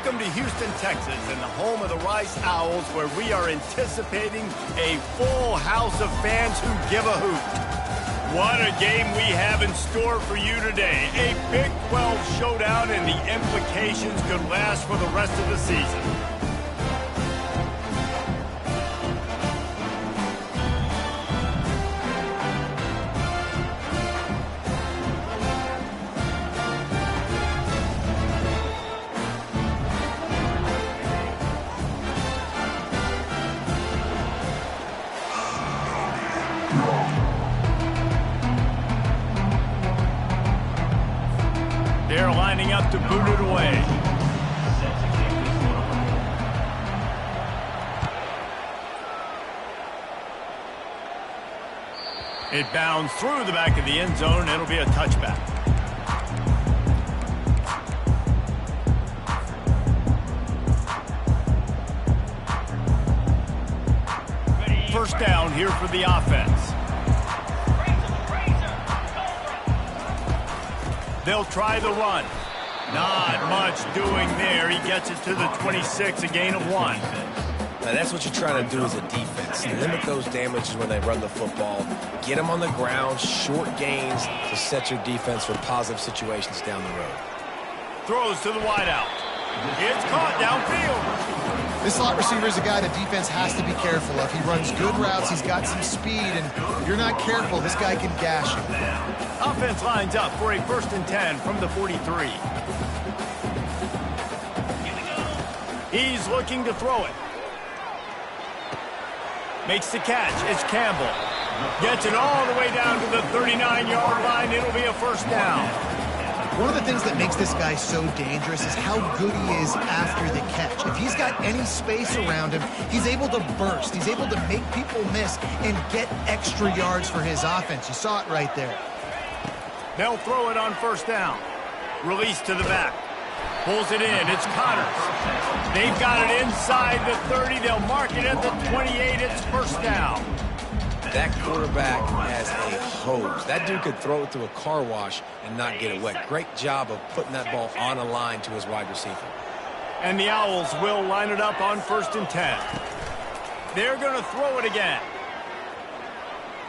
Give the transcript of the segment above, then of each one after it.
Welcome to Houston, Texas, and the home of the Rice Owls, where we are anticipating a full house of fans who give a hoot. What a game we have in store for you today. A Big 12 showdown, and the implications could last for the rest of the season. They're lining up to boot it away. It bounds through the back of the end zone, and it'll be a touchback. First down here for the offense. They'll try the run. Not much doing there. He gets it to the 26, a gain of 1. Now that's what you're trying to do as a defense. Limit those damages when they run the football. Get them on the ground, short gains to set your defense for positive situations down the road. Throws to the wideout. It's caught downfield. This slot receiver is a guy the defense has to be careful of. He runs good routes, he's got some speed, and if you're not careful, this guy can gash you. Offense lines up for a 1st and 10 from the 43. He's looking to throw it. Makes the catch. It's Campbell. Gets it all the way down to the 39-yard line. It'll be a 1st down. One of the things that makes this guy so dangerous is how good he is after the catch. If he's got any space around him, he's able to burst. He's able to make people miss and get extra yards for his offense. You saw it right there. They'll throw it on 1st down. Release to the back. Pulls it in. It's Connors. They've got it inside the 30. They'll mark it at the 28. It's 1st down. That quarterback has a hose. That dude could throw it through a car wash and not get it wet. Great job of putting that ball on a line to his wide receiver. And the Owls will line it up on 1st and 10. They're going to throw it again.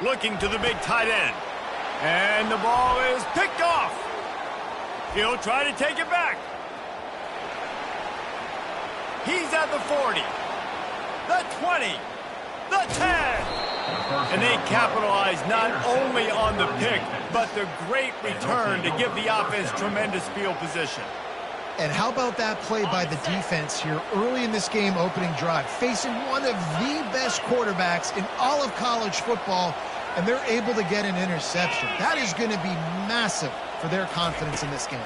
Looking to the big tight end. And the ball is picked off. He'll try to take it back. He's at the 40. The 20. The 10. And they capitalize not only on the pick, but the great return to give the offense tremendous field position. And how about that play by the defense here early in this game opening drive, facing one of the best quarterbacks in all of college football, and they're able to get an interception. That is going to be massive for their confidence in this game.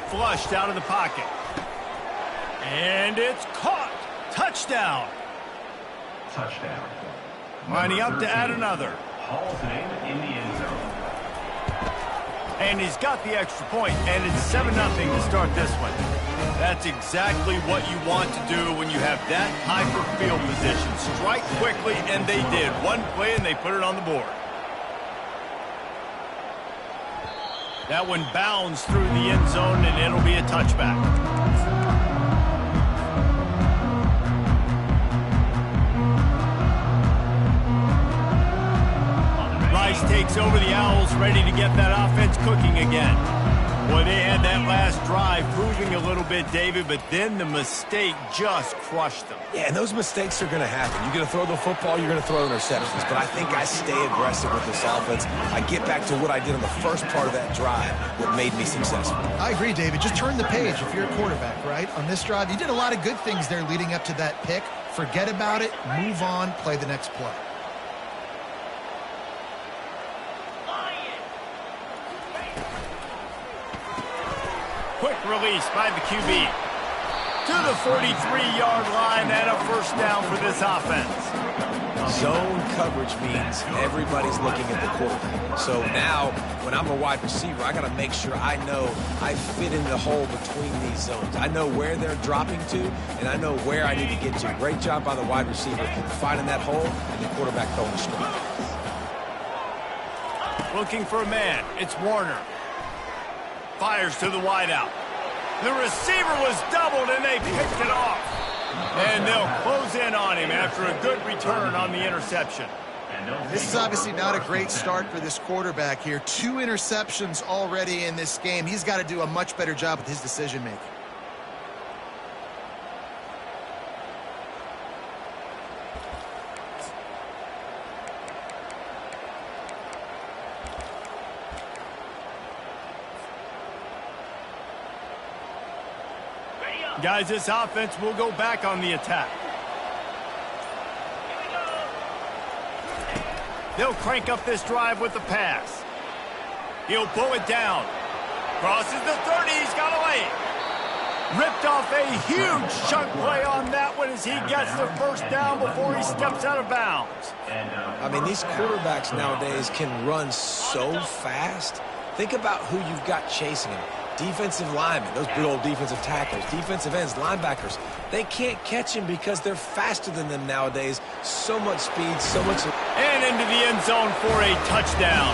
Flushed out of the pocket. And it's caught. Touchdown. Touchdown. Lining up to add another. Hall's name in the end zone. And he's got the extra point, and it's 7-0 to start this one. That's exactly what you want to do when you have that type of field position. Strike quickly, and they did. One play, and they put it on the board. That one bounds through the end zone, and it'll be a touchback. Rice takes over the Owls, ready to get that offense cooking again. Boy, they had that last drive moving a little bit, David, but then the mistake just crushed them. Yeah, and those mistakes are going to happen. You're going to throw the football, you're going to throw interceptions. But I think I stay aggressive with this offense. I get back to what I did on the first part of that drive, what made me successful. I agree, David. Just turn the page if you're a quarterback, right? On this drive, you did a lot of good things there leading up to that pick. Forget about it, move on, play the next play. Quick release by the QB. To the 43-yard line and a 1st down for this offense. Zone coverage means everybody's looking at the quarterback. So now, when I'm a wide receiver, I got to make sure I know I fit in the hole between these zones. I know where they're dropping to, and I know where I need to get to. Great job by the wide receiver finding that hole, and the quarterback throwing the strike. Looking for a man. It's Warner. Fires to the wideout. The receiver was doubled, and they picked it off. And they'll close in on him after a good return on the interception. This is obviously not a great start for this quarterback here. 2 interceptions already in this game. He's got to do a much better job with his decision-making. Guys, this offense will go back on the attack. They'll crank up this drive with the pass. He'll pull it down. Crosses the 30. He's got a lane. Ripped off a huge chunk play on that one as he gets the first down before he steps out of bounds. I mean, these quarterbacks nowadays can run so fast. Think about who you've got chasing him. Defensive linemen, those big old defensive tackles, defensive ends, linebackers. They can't catch him because they're faster than them nowadays. So much speed, so much... And into the end zone for a touchdown.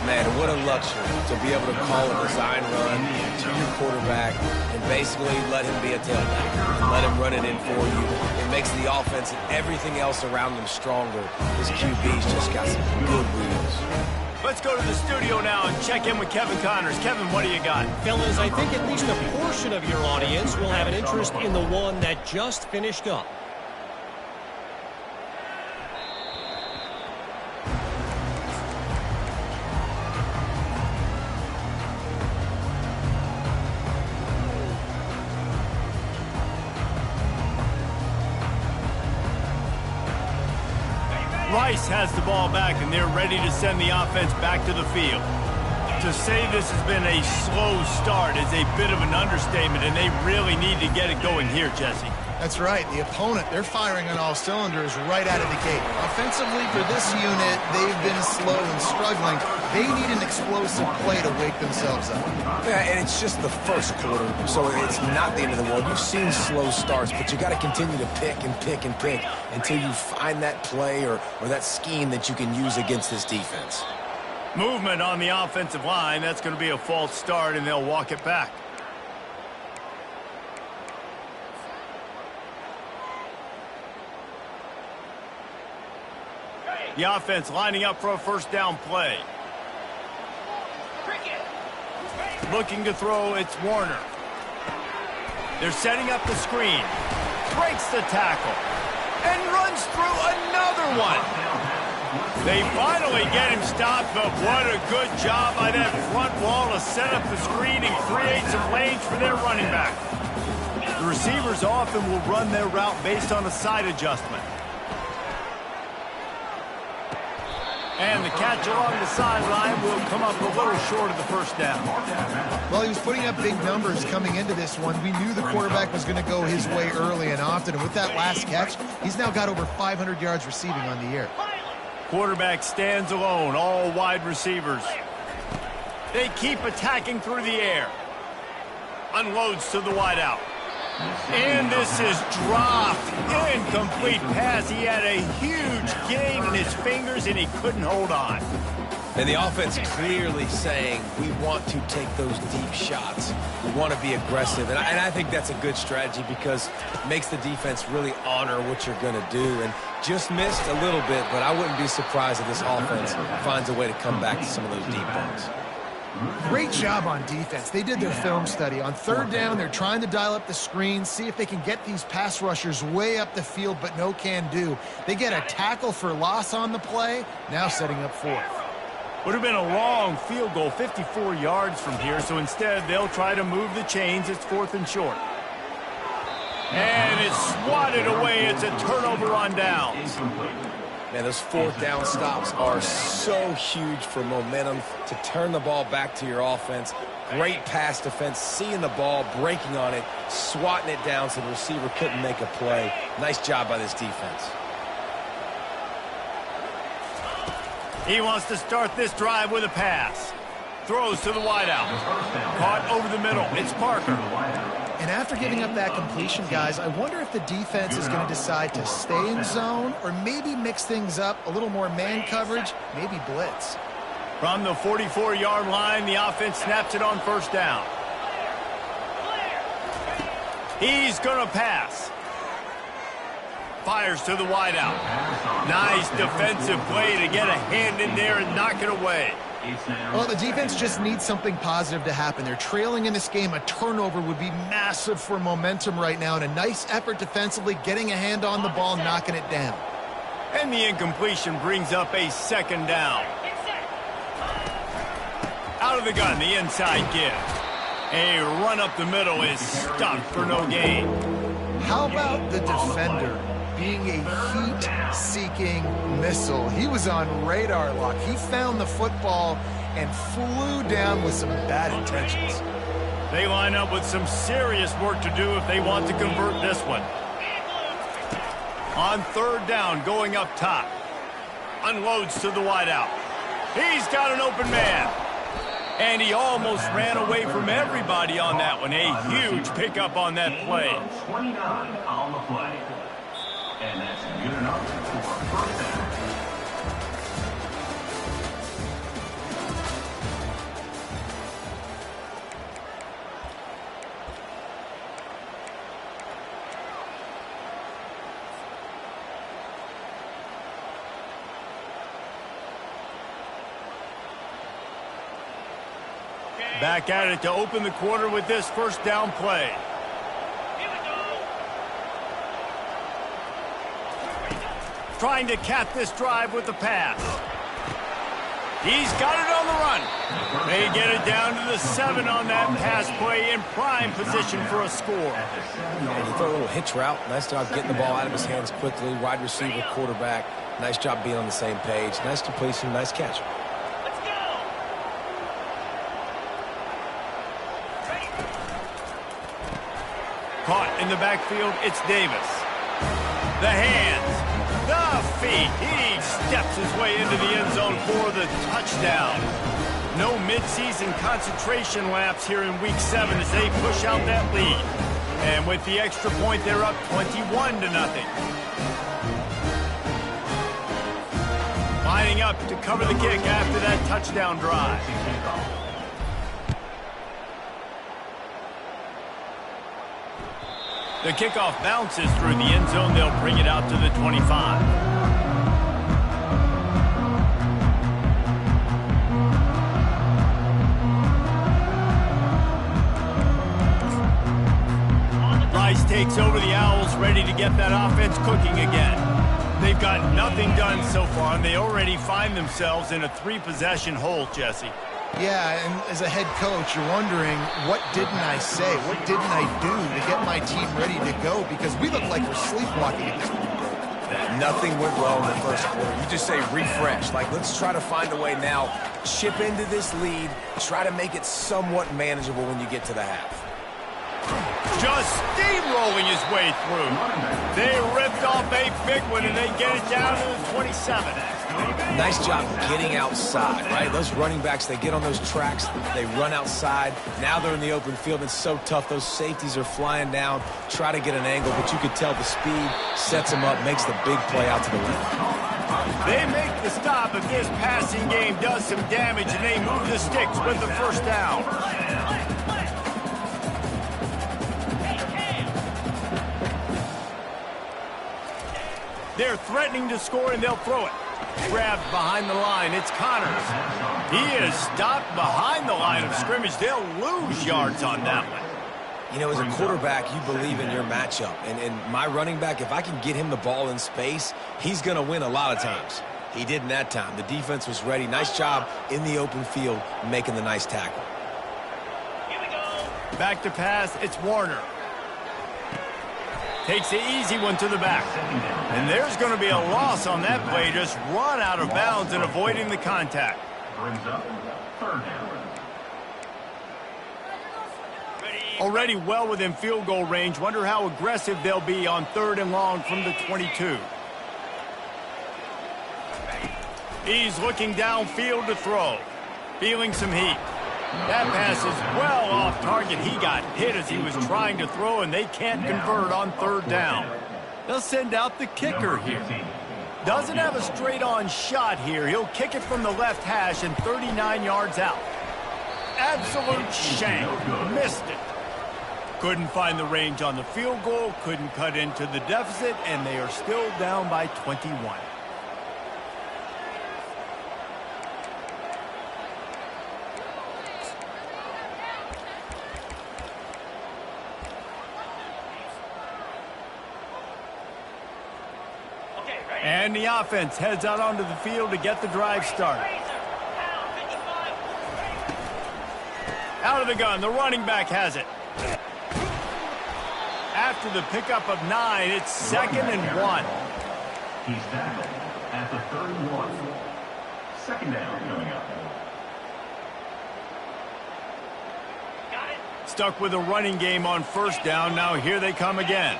Man, what a luxury to be able to call a design run to your quarterback and basically let him be a tailback. Let him run it in for you. It makes the offense and everything else around them stronger. This QB's just got some good wheels. Let's go to the studio now and check in with Kevin Connors. Kevin, what do you got? Fellas, I think at least a portion of your audience will have an interest in the one that just finished up. Rice has the ball back, and they're ready to send the offense back to the field. To say this has been a slow start is a bit of an understatement, and they really need to get it going here, Jesse. That's right. The opponent, they're firing on all cylinders right out of the gate. Offensively, for this unit, they've been slow and struggling. They need an explosive play to wake themselves up. Yeah, and it's just the first quarter, so it's not the end of the world. You've seen slow starts, but you got to continue to pick and pick and pick until you find that play or that scheme that you can use against this defense. Movement on the offensive line. That's going to be a false start, and they'll walk it back. The offense lining up for a first down play. Looking to throw, it's Warner. They're setting up the screen. Breaks the tackle. And runs through another one. They finally get him stopped, but what a good job by that front wall to set up the screen and create some lanes for their running back. The receivers often will run their route based on a side adjustment. And the catch along the sideline will come up a little short of the first down. Well, he was putting up big numbers coming into this one. We knew the quarterback was going to go his way early and often. And with that last catch, he's now got over 500 yards receiving on the year. Quarterback stands alone, all wide receivers. They keep attacking through the air. Unloads to the wideout. And this is dropped. Incomplete pass. He had a huge gain in his fingers, and he couldn't hold on. And the offense clearly saying, we want to take those deep shots. We want to be aggressive. And I think that's a good strategy because it makes the defense really honor what you're going to do. And just missed a little bit, but I wouldn't be surprised if this offense finds a way to come back to some of those deep balls. Great job on defense. They did their film study. On third down, they're trying to dial up the screen, see if they can get these pass rushers way up the field, but no can do. They get a tackle for loss on the play, now setting up fourth. Would have been a long field goal, 54 yards from here, so instead they'll try to move the chains. It's fourth and short. And it's swatted away. It's a turnover on downs. Man, those fourth down stops are so huge for momentum to turn the ball back to your offense. Great pass defense, seeing the ball, breaking on it, swatting it down so the receiver couldn't make a play. Nice job by this defense. He wants to start this drive with a pass. Throws to the wideout. Caught over the middle. It's Parker. And after giving up that completion, guys, I wonder if the defense is going to decide to stay in zone or maybe mix things up, a little more man coverage, maybe blitz. From the 44-yard line, the offense snaps it on first down. He's going to pass. Fires to the wideout. Nice defensive play to get a hand in there and knock it away. Well, the defense just needs something positive to happen. They're trailing in this game. A turnover would be massive for momentum right now, and a nice effort defensively, getting a hand on the ball, knocking it down. And the incompletion brings up a second down. Out of the gun, the inside give. A run up the middle is stopped for no gain. How about the defender being a heat-seeking missile? He was on radar lock. He found the football and flew down with some bad intentions. They line up with some serious work to do if they want to convert this one. On third down, going up top. Unloads to the wideout. He's got an open man. And he almost ran away from everybody on that one. A huge pickup on that play. 29 on the play. And that's good enough for first down. Back at it to open the quarter with this first down play. Trying to cap this drive with the pass. He's got it on the run. They get it down to the 7 on that pass play, in prime position for a score. And you throw a little hitch route. Nice job getting the ball out of his hands quickly. Wide receiver, quarterback. Nice job being on the same page. Nice completion, nice catch. Caught in the backfield, it's Davis. The hands, the feet. He steps his way into the end zone for the touchdown. No midseason concentration laps here in Week 7 as they push out that lead. And with the extra point, they're up 21-0. Lining up to cover the kick after that touchdown drive. The kickoff bounces through the end zone. They'll bring it out to the 25. Rice takes over the Owls, ready to get that offense cooking again. They've got nothing done so far, and they already find themselves in a 3-possession hole, Jesse. Yeah, and as a head coach, you're wondering, what didn't I say? What didn't I do to get my team ready to go? Because we look like we're sleepwalking at this point. Nothing went well in the first quarter. You just say refresh. Like, let's try to find a way now. Chip into this lead. Try to make it somewhat manageable when you get to the half. Just steamrolling his way through. They ripped off a big one, and they get it down to the 27. Nice job getting outside, right? Those running backs, they get on those tracks, they run outside. Now they're in the open field. It's so tough. Those safeties are flying down, try to get an angle, but you could tell the speed sets them up, makes the big play out to the left. They make the stop, but this passing game does some damage, and they move the sticks with the first down. They're threatening to score, and they'll throw it. Grabbed behind the line. It's Connors. He is stopped behind the line of scrimmage. They'll lose yards on that one. You know, as a quarterback, you believe in your matchup. And my running back, if I can get him the ball in space, he's going to win a lot of times. He didn't that time. The defense was ready. Nice job in the open field making the nice tackle. Back to pass. It's Warner. Takes the easy one to the back. And there's going to be a loss on that play. Just run out of bounds and avoiding the contact. Brings up third down. Already well within field goal range. Wonder how aggressive they'll be on 3rd and long from the 22. He's looking downfield to throw. Feeling some heat. That pass is well off target. He got hit as he was trying to throw, and they can't convert on 3rd down. They'll send out the kicker here. Doesn't have a straight-on shot here. He'll kick it from the left hash and 39 yards out. Absolute shank. Missed it. Couldn't find the range on the field goal, couldn't cut into the deficit, and they are still down by 21. And the offense heads out onto the field to get the drive started. Out of the gun, the running back has it. After the pickup of 9, it's 2nd and 1. He's tackled at the 31. 2nd down coming up. Stuck with a running game on 1st down. Now here they come again.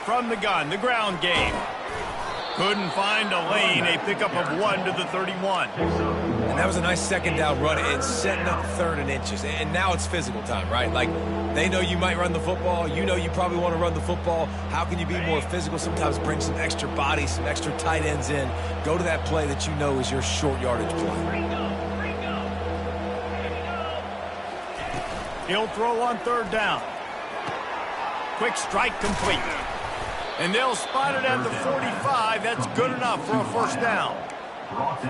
From the gun, the ground game. Couldn't find a lane. A pickup of 1 to the 31. And that was a nice 2nd down run and setting up 3rd and inches. And now it's physical time, right? Like, they know you might run the football. You know you probably want to run the football. How can you be more physical? Sometimes bring some extra body, some extra tight ends in. Go to that play that you know is your short yardage play. He'll throw on 3rd down. Quick strike complete. And they'll spot it at the 45. That's good enough for a 1st down.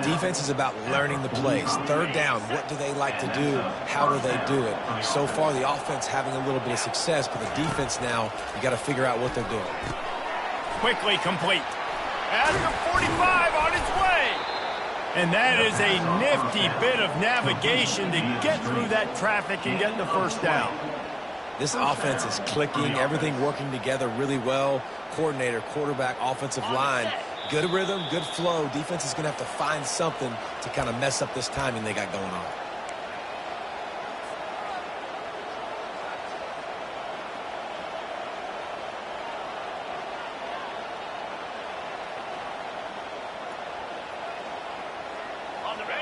Defense is about learning the plays. 3rd down, what do they like to do? How do they do it? So far, the offense having a little bit of success, but the defense now, you got to figure out what they're doing. Quickly complete. At the 45 on its way. And that is a nifty bit of navigation to get through that traffic and get the 1st down. This offense is clicking, everything working together really well. Coordinator, quarterback, offensive line. Good rhythm, good flow. Defense is going to have to find something to kind of mess up this timing they got going on.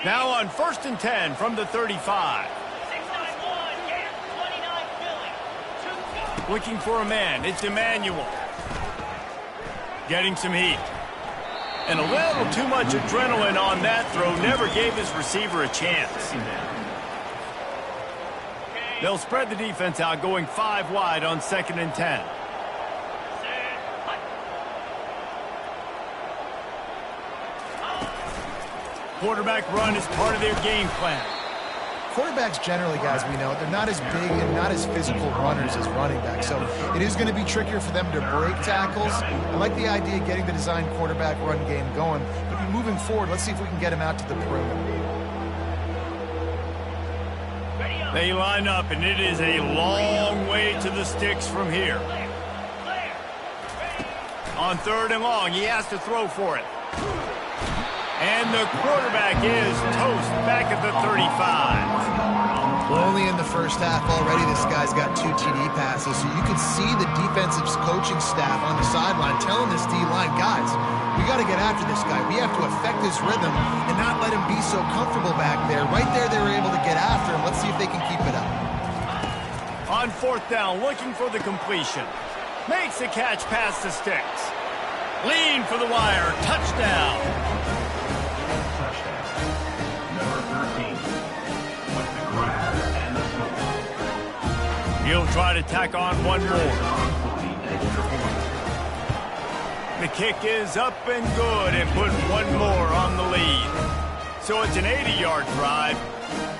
Now on 1st and 10 from the 35. Looking for a man. It's Emmanuel. Getting some heat. And a little too much adrenaline on that throw. Never gave his receiver a chance. They'll spread the defense out, going 5 wide on 2nd and 10. Quarterback run is part of their game plan. Quarterbacks generally, guys, we know, they're not as big and not as physical runners as running backs. So it is going to be trickier for them to break tackles. I like the idea of getting the design quarterback run game going. But moving forward, let's see if we can get him out to the perimeter. They line up, and it is a long way to the sticks from here. On 3rd and long, he has to throw for it. And the quarterback is toast back at the 35. We're only in the 1st half already. This guy's got 2 TD passes. So you can see the defensive coaching staff on the sideline telling this D-line, guys, we got to get after this guy. We have to affect his rhythm and not let him be so comfortable back there. Right there, they were able to get after him. Let's see if they can keep it up. On 4th down, looking for the completion. Makes the catch past the sticks. Lean for the wire. Touchdown. He'll try to tack on 1 more. The kick is up and good and put 1 more on the lead. So it's an 80-yard drive,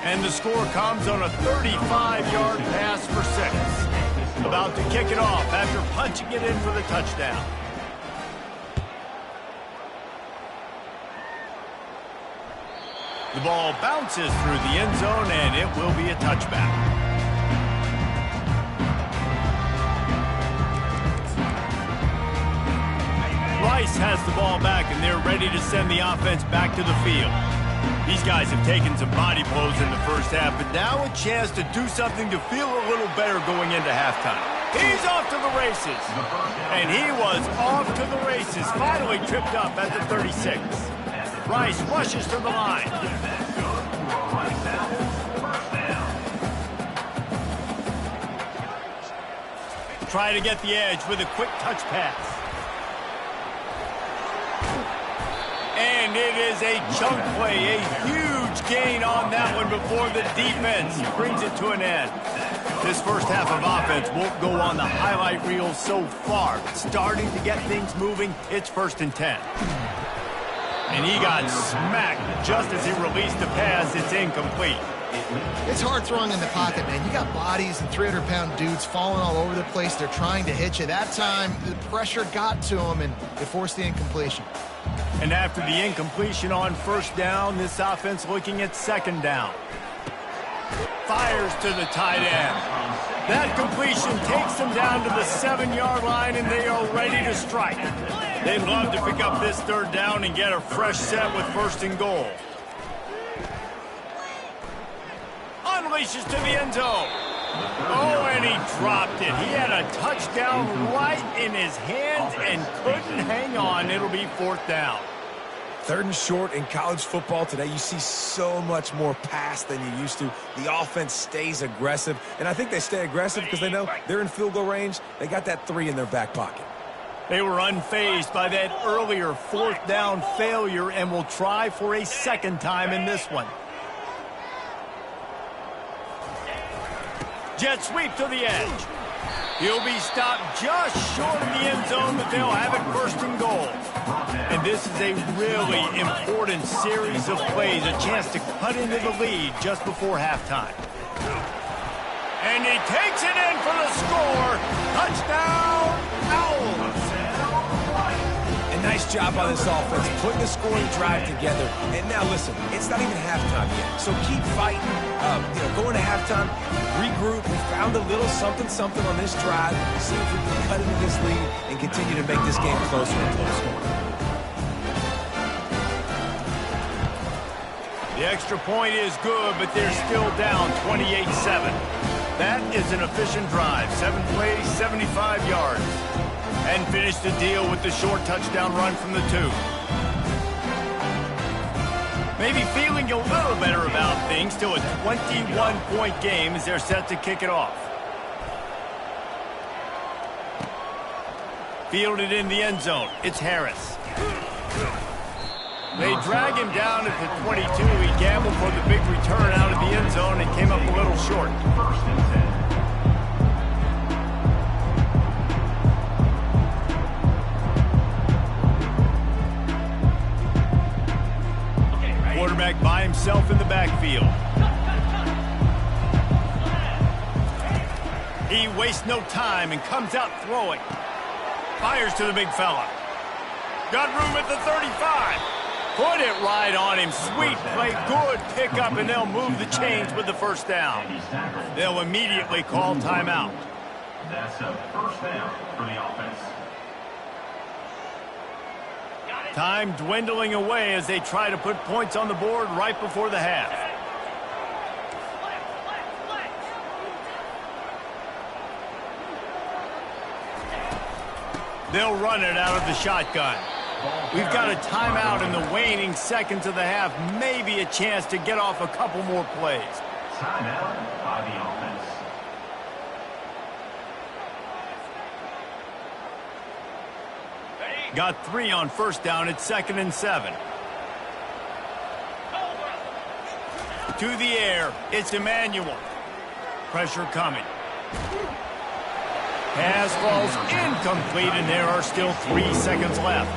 and the score comes on a 35-yard pass for 6. About to kick it off after punching it in for the touchdown. The ball bounces through the end zone, and it will be a touchback. Rice has the ball back, and they're ready to send the offense back to the field. These guys have taken some body blows in the 1st half, but now a chance to do something to feel a little better going into halftime. He's off to the races. And he was off to the races, finally tripped up at the 36. Rice rushes to the line. Try to get the edge with a quick touch pass. And it is a chunk play, a huge gain on that one before the defense brings it to an end. This first half of offense won't go on the highlight reel so far. Starting to get things moving. It's 1st and 10. And he got smacked just as he released the pass. It's incomplete. It's hard throwing in the pocket, man. You got bodies and 300-pound dudes falling all over the place. They're trying to hit you. That time, the pressure got to him, and it forced the incompletion. And after the incompletion on 1st down, this offense looking at 2nd down. Fires to the tight end. That completion takes them down to the 7-yard line, and they are ready to strike. They'd love to pick up this 3rd down and get a fresh set with 1st and goal. Unleashes to the end zone. Oh, and he dropped it. He had a touchdown right in his hands and couldn't hang on. It'll be 4th down. 3rd and short in college football today. You see so much more pass than you used to. The offense stays aggressive, and I think they stay aggressive because they know they're in field goal range. They got that 3 in their back pocket. They were unfazed by that earlier 4th down failure and will try for a 2nd time in this one. Jet sweep to the edge. He'll be stopped just short of the end zone, but they'll have it 1st and goal. And this is a really important series of plays, a chance to cut into the lead just before halftime. And he takes it in for the score. Touchdown, Owls. A nice job on this offense, putting the scoring drive together. And now listen, it's not even halftime yet, so keep fighting. Going to halftime, regroup. We found a little something on this drive. See if we can cut into this lead and continue to make this game closer and closer. The extra point is good, but they're still down 28-7. That is an efficient drive. 7 plays, 75 yards. And finish the deal with the short touchdown run from the 2. Maybe feeling a little better about things. Still a 21-point game as they're set to kick it off. Fielded in the end zone. It's Harris. They drag him down at the 22. He gambled for the big return out of the end zone and came up a little short. Quarterback by himself in the backfield. He wastes no time and comes out throwing. Fires to the big fella. Got room at the 35. Put it right on him. Sweet play, good pickup, and they'll move the chains with the 1st down. They'll immediately call timeout. That's a 1st down for the offense. Time dwindling away as they try to put points on the board right before the half. They'll run it out of the shotgun. We've got a timeout in the waning seconds of the half. Maybe a chance to get off a couple more plays. Timeout by the offense. Got 3 on 1st down. It's 2nd and 7. To the air. It's Emmanuel. Pressure coming. Pass falls incomplete, and there are still 3 seconds left.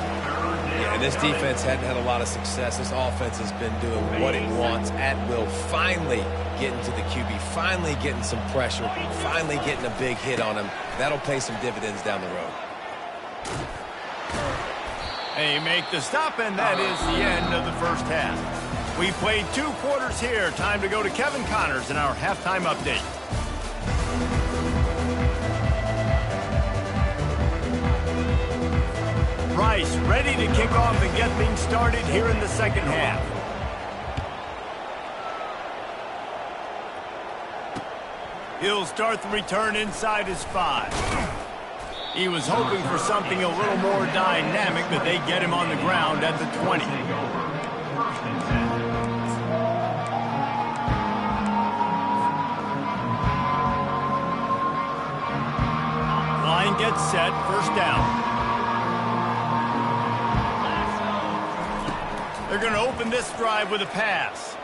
Yeah, and this defense hadn't had a lot of success. This offense has been doing what it wants at will. Finally getting to the QB. Finally getting some pressure. Finally getting a big hit on him. That'll pay some dividends down the road. They make the stop, and that is the end of the 1st half. We played 2 quarters here. Time to go to Kevin Connors in our halftime update. Rice ready to kick off and get things started here in the 2nd half. He'll start the return inside his 5. He was hoping for something a little more dynamic, but they get him on the ground at the 20. Line gets set, 1st down. They're going to open this drive with a pass.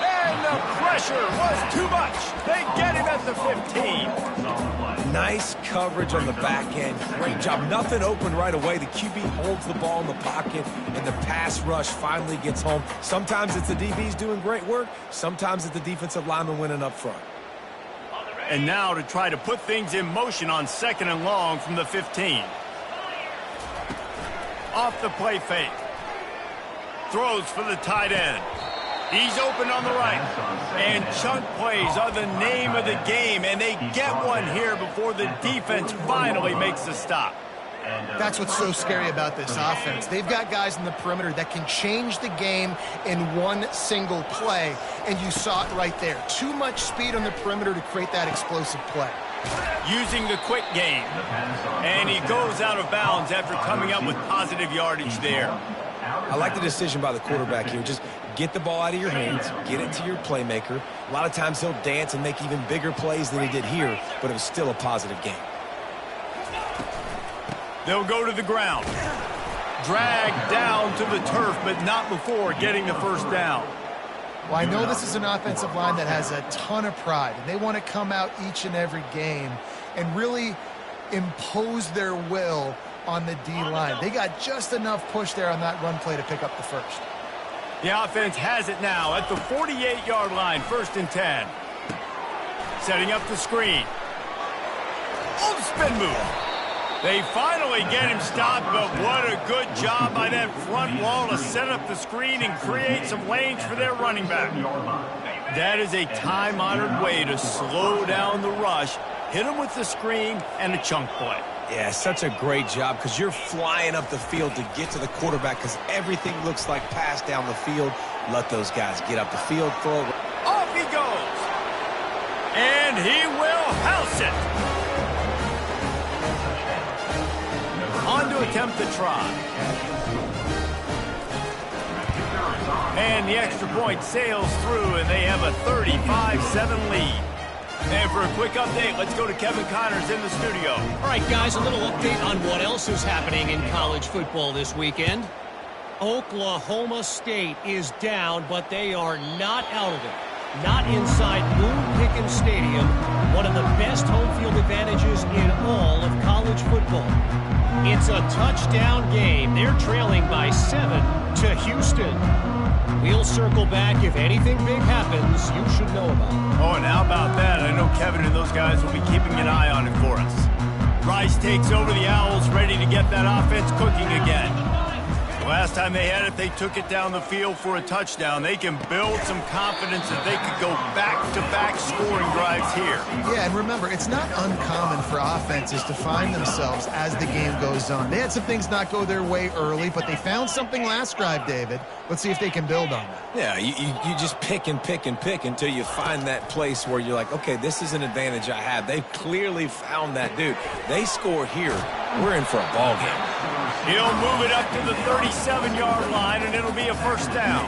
And the pressure was too much. They get him at the 15. Nice coverage on the back end. Great job. Nothing open right away. The QB holds the ball in the pocket, and the pass rush finally gets home. Sometimes it's the DBs doing great work. Sometimes it's the defensive lineman winning up front. And now to try to put things in motion on 2nd and long from the 15. Off the play fake. Throws for the tight end. He's open on the right. And chunk plays are the name of the game, and they get one here before the defense finally makes a stop. That's what's so scary about this offense. They've got guys in the perimeter that can change the game in one single play, and you saw it right there. Too much speed on the perimeter to create that explosive play. Using the quick game. And he goes out of bounds after coming up with positive yardage there. I like the decision by the quarterback here. Just get the ball out of your hands, get it to your playmaker. A lot of times he'll dance and make even bigger plays than he did here, but it was still a positive game. They'll go to the ground. Dragged down to the turf, but not before getting the first down. Well, I know this is an offensive line that has a ton of pride, and they want to come out each and every game and really impose their will on the D-line. They got just enough push there on that run play to pick up the first. The offense has it now at the 48-yard line, 1st and 10. Setting up the screen. Oh, the spin move. They finally get him stopped, but what a good job by that front wall to set up the screen and create some lanes for their running back. That is a time-honored way to slow down the rush, hit him with the screen, and a chunk play. Yeah, such a great job because you're flying up the field to get to the quarterback because everything looks like pass down the field. Let those guys get up the field, throw it. Off he goes. And he will house it. On to attempt the try. And the extra point sails through, and they have a 35-7 lead. And for a quick update, let's go to Kevin Connors in the studio. All right, guys, a little update on what else is happening in college football this weekend. Oklahoma State is down, but they are not out of it. Not inside Boone Pickens Stadium, one of the best home field advantages in all of college football. It's a touchdown game. They're trailing by 7 to Houston. We'll circle back. If anything big happens, you should know about it. Oh, and how about that? I know Kevin and those guys will be keeping an eye on it for us. Rice takes over the Owls, ready to get that offense cooking again. Last time they had it, they took it down the field for a touchdown. They can build some confidence that they could go back-to-back scoring drives here. Yeah, and remember, it's not uncommon for offenses to find themselves as the game goes on. They had some things not go their way early, but they found something last drive, David. Let's see if they can build on that. Yeah, you just pick and pick and pick until you find that place where you're like, okay, this is an advantage I have. They've clearly found that, dude. They score here. We're in for a ball game. He'll move it up to the 37-yard line, and it'll be a first down.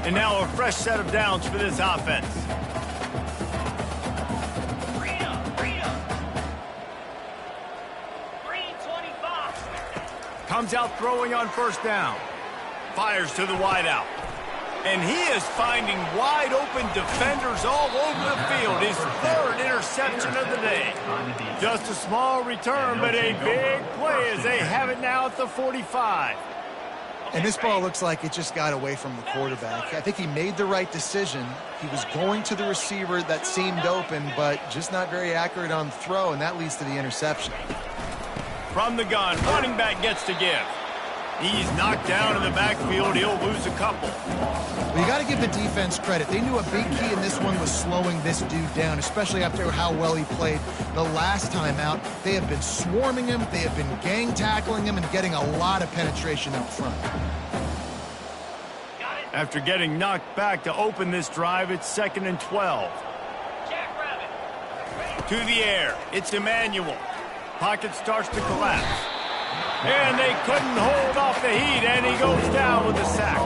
And now a fresh set of downs for this offense. Comes out throwing on first down. Fires to the wideout. And he is finding wide-open defenders all over the field. His 3rd interception of the day. Just a small return, but a big play as they have it now at the 45. And this ball looks like it just got away from the quarterback. I think he made the right decision. He was going to the receiver that seemed open, but just not very accurate on the throw, and that leads to the interception. From the gun, running back gets to give. He's knocked down in the backfield. He'll lose a couple. Well, you got to give the defense credit. They knew a big key in this one was slowing this dude down, especially after how well he played the last time out. They have been swarming him. They have been gang tackling him and getting a lot of penetration up front. After getting knocked back to open this drive, it's 2nd and 12. To the air. It's Emmanuel. Pocket starts to collapse. And they couldn't hold off the heat, and he goes down with a sack.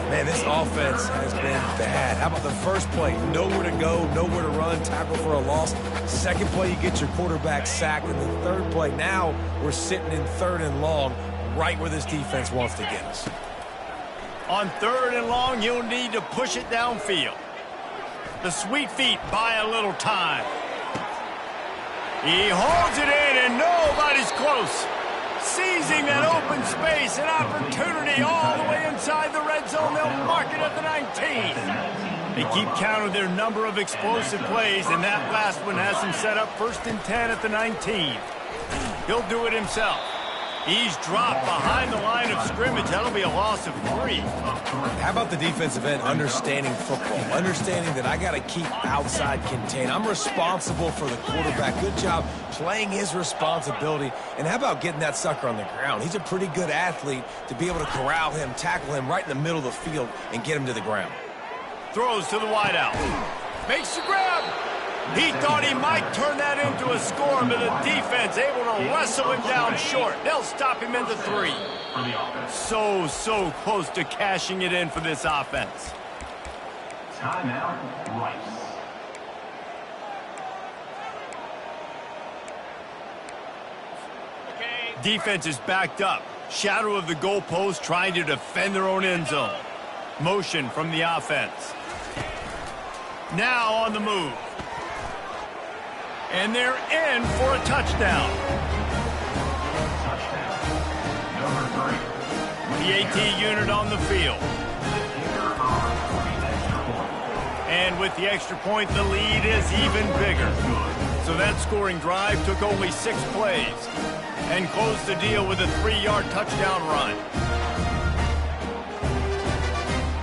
Man, this offense has been bad. How about the first play? Nowhere to go, nowhere to run, tackle for a loss. Second play, you get your quarterback sacked. And the third play, now we're sitting in 3rd and long. right where this defense wants to get us. On 3rd and long, he'll need to push it downfield. The sweet feet buy a little time. He holds it in, and nobody's close. Seizing that open space, an opportunity all the way inside the red zone. They'll mark it at the 19. They keep count of their number of explosive plays, and that last one has him set up 1st and 10 at the 19. He'll do it himself. He's dropped behind the line of scrimmage. That'll be a loss of 3. How about the defensive end understanding football, understanding that I got to keep outside contain. I'm responsible for the quarterback. Good job playing his responsibility. And how about getting that sucker on the ground? He's a pretty good athlete to be able to corral him, tackle him right in the middle of the field, and get him to the ground. Throws to the wideout. Makes the grab. He thought he might turn that into a score, but the defense able to wrestle him down short. They'll stop him at the 3. So close to cashing it in for this offense. Timeout, Rice. Defense is backed up. Shadow of the goalpost trying to defend their own end zone. Motion from the offense. Now on the move. And they're in for a touchdown. Touchdown. Number 3. The AT unit on the field. And with the extra point, the lead is even bigger. So that scoring drive took only 6 plays and closed the deal with a 3-yard touchdown run.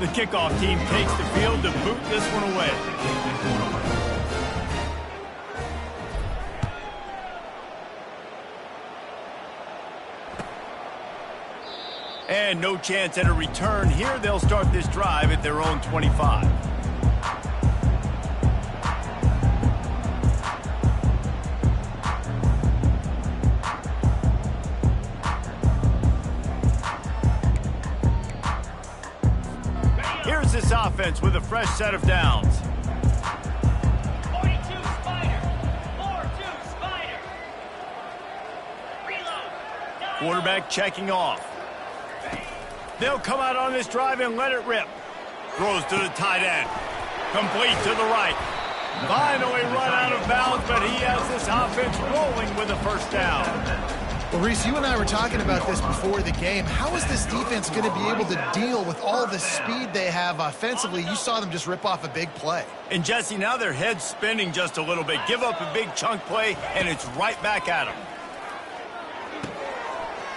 The kickoff team takes the field to boot this one away. And no chance at a return here. They'll start this drive at their own 25. Here's this offense with a fresh set of downs. 42 Spider. 4-2 Spider. Reload. Quarterback checking off. They'll come out on this drive and let it rip. Throws to the tight end. Complete to the right. Finally run out of bounds, but he has this offense rolling with a first down. Well, Reese, you and I were talking about this before the game. How is this defense going to be able to deal with all the speed they have offensively? You saw them just rip off a big play. And, Jesse, now their head's spinning just a little bit. Give up a big chunk play, and it's right back at them.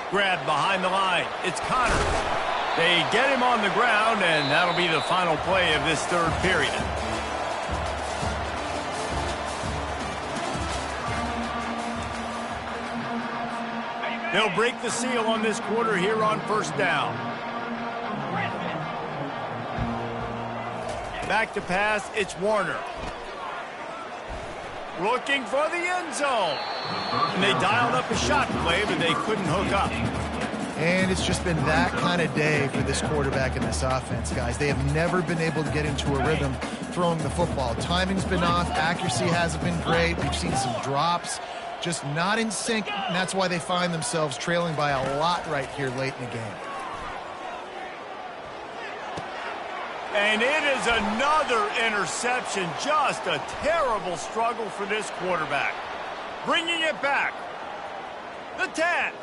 Grab behind the line. It's Connors. They get him on the ground, and that'll be the final play of this 3rd period. They'll break the seal on this quarter here on 1st down. Back to pass, it's Warner. Looking for the end zone. And they dialed up a shot play, but they couldn't hook up. And it's just been that kind of day for this quarterback and this offense, guys. They have never been able to get into a rhythm throwing the football. Timing's been off. Accuracy hasn't been great. We've seen some drops. Just not in sync, and that's why they find themselves trailing by a lot right here late in the game. And it is another interception. Just a terrible struggle for this quarterback. Bringing it back. The 10.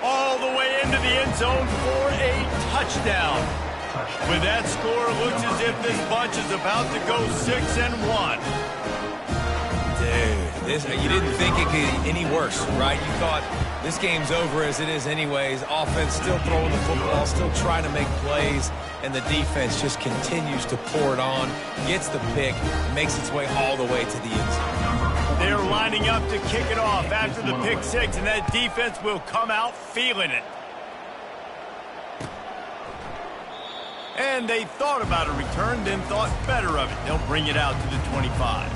All the way into the end zone for a touchdown. With that score, it looks as if this bunch is about to go 6-1. Dude, you didn't think it could get any worse, right? You thought this game's over as it is anyways. Offense still throwing the football, still trying to make plays, and the defense just continues to pour it on, gets the pick, makes its way all the way to the end zone. They're lining up to kick it off after the pick 6, and that defense will come out feeling it. And they thought about a return, then thought better of it. They'll bring it out to the 25.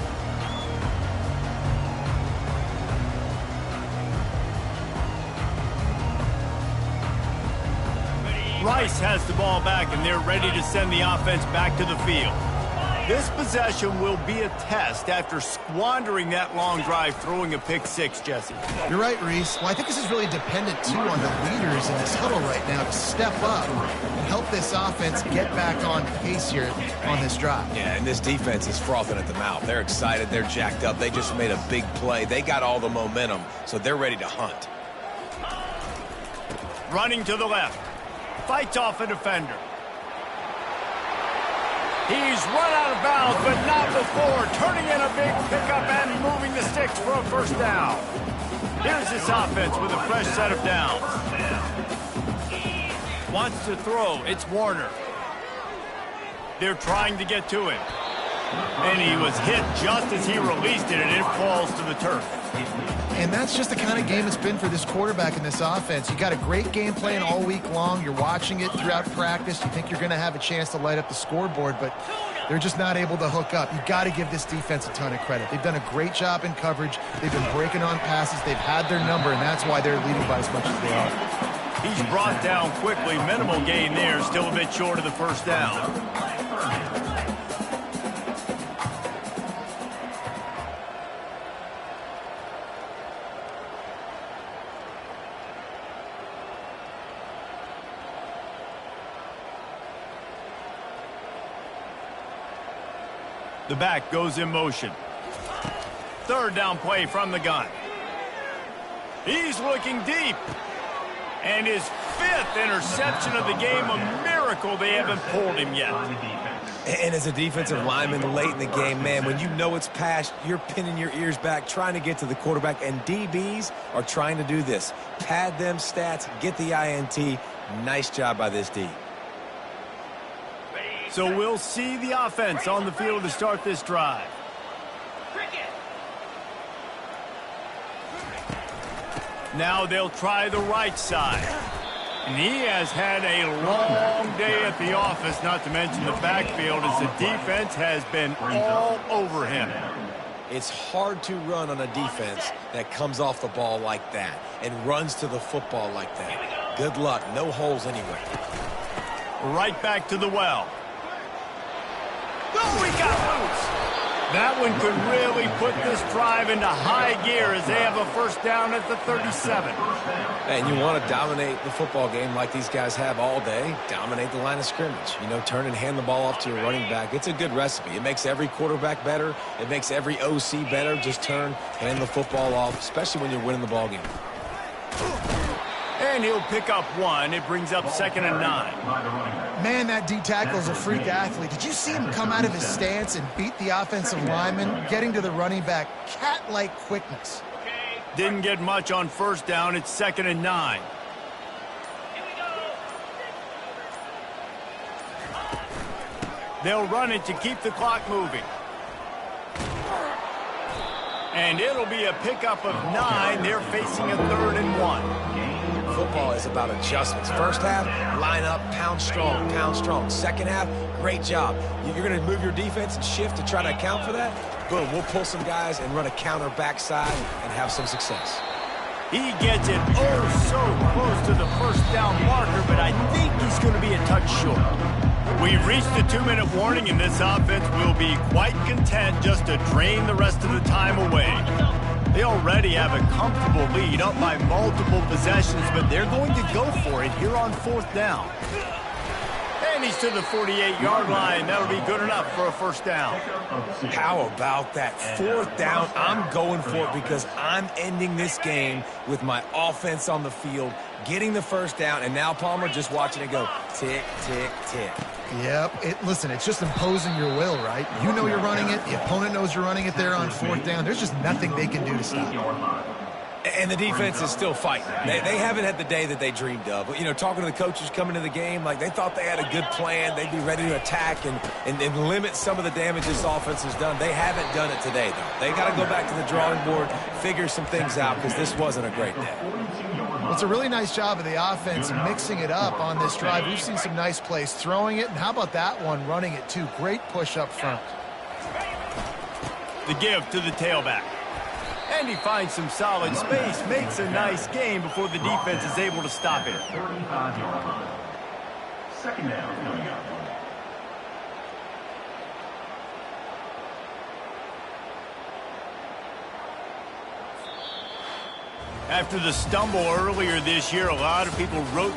Rice has the ball back, and they're ready to send the offense back to the field. This possession will be a test after squandering that long drive throwing a pick six, Jesse. You're right, Reese. Well, I think this is really dependent, too, on the leaders in this huddle right now to step up and help this offense get back on pace here on this drive. Yeah, and this defense is frothing at the mouth. They're excited. They're jacked up. They just made a big play. They got all the momentum, so they're ready to hunt. Running to the left. Fights off a defender. He's run out of bounds, but not before. Turning in a big pickup and moving the sticks for a first down. Here's this offense with a fresh set of downs. Wants to throw. It's Warner. They're trying to get to him. And he was hit just as he released it, and it falls to the turf. And that's just the kind of game it's been for this quarterback in this offense. You got a great game plan all week long. You're watching it throughout practice. You think you're going to have a chance to light up the scoreboard, but they're just not able to hook up. You got to give this defense a ton of credit. They've done a great job in coverage. They've been breaking on passes. They've had their number, and that's why they're leading by as much as they are. He's brought down quickly. Minimal gain there. Still a bit short of the first down. The back goes in motion. Third down play from the gun. He's looking deep. And his fifth interception of the game, a miracle they haven't pulled him yet. And as a defensive lineman late in the game, man, when you know it's past, you're pinning your ears back, trying to get to the quarterback, and DBs are trying to do this. Pad them stats, get the INT. Nice job by this D. So we'll see the offense on the field to start this drive. Now they'll try the right side. And he has had a long day at the office, not to mention the backfield, as the defense has been all over him. It's hard to run on a defense that comes off the ball like that and runs to the football like that. Good luck. No holes anywhere. Right back to the well. Oh, he got loose. That one could really put this drive into high gear as they have a first down at the 37. And you want to dominate the football game like these guys have all day. Dominate the line of scrimmage. You know, turn and hand the ball off to your running back. It's a good recipe. It makes every quarterback better. It makes every OC better. Just turn, hand the football off, especially when you're winning the ball game. And he'll pick up one. It brings up 2nd and 9. Man, that D tackle is a freak athlete. Did you see him come out of his stance and beat the offensive lineman, getting to the running back? Cat-like quickness. Didn't get much on first down. It's 2nd and 9. They'll run it to keep the clock moving. And it'll be a pickup of 9. They're facing a 3rd and 1. Football is about adjustments. First half, line up, pound strong, pound strong. Second half, great job. You're going to move your defense and shift to try to account for that? Boom, we'll pull some guys and run a counter backside and have some success. He gets it so close to the first down marker, but I think he's going to be a touch short. We've reached the 2-minute warning, and this offense will be quite content just to drain the rest of the time away. They already have a comfortable lead, up by multiple possessions, but they're going to go for it here on 4th down. And he's to the 48-yard line. That'll be good enough for a first down. How about that? 4th down, I'm going for it because I'm ending this game with my offense on the field, getting the first down, and now Palmer just watching it go tick, tick, tick. Yep. Listen, it's just imposing your will, right? You know you're running it. The opponent knows you're running it there on 4th down. There's just nothing they can do to stop it. And the defense is still fighting. They haven't had the day that they dreamed of. You know, talking to the coaches coming into the game, like they thought they had a good plan. They'd be ready to attack and limit some of the damage this offense has done. They haven't done it today, though. They got to go back to the drawing board, figure some things out, because this wasn't a great day. Well, it's a really nice job of the offense mixing it up on this drive. We've seen some nice plays throwing it, and how about that one running it too? Great push up front. The give to the tailback. And he finds some solid space, makes a nice game before the defense is able to stop it. 35-yard line. 2nd down coming up. After the stumble earlier this year, a lot of people wrote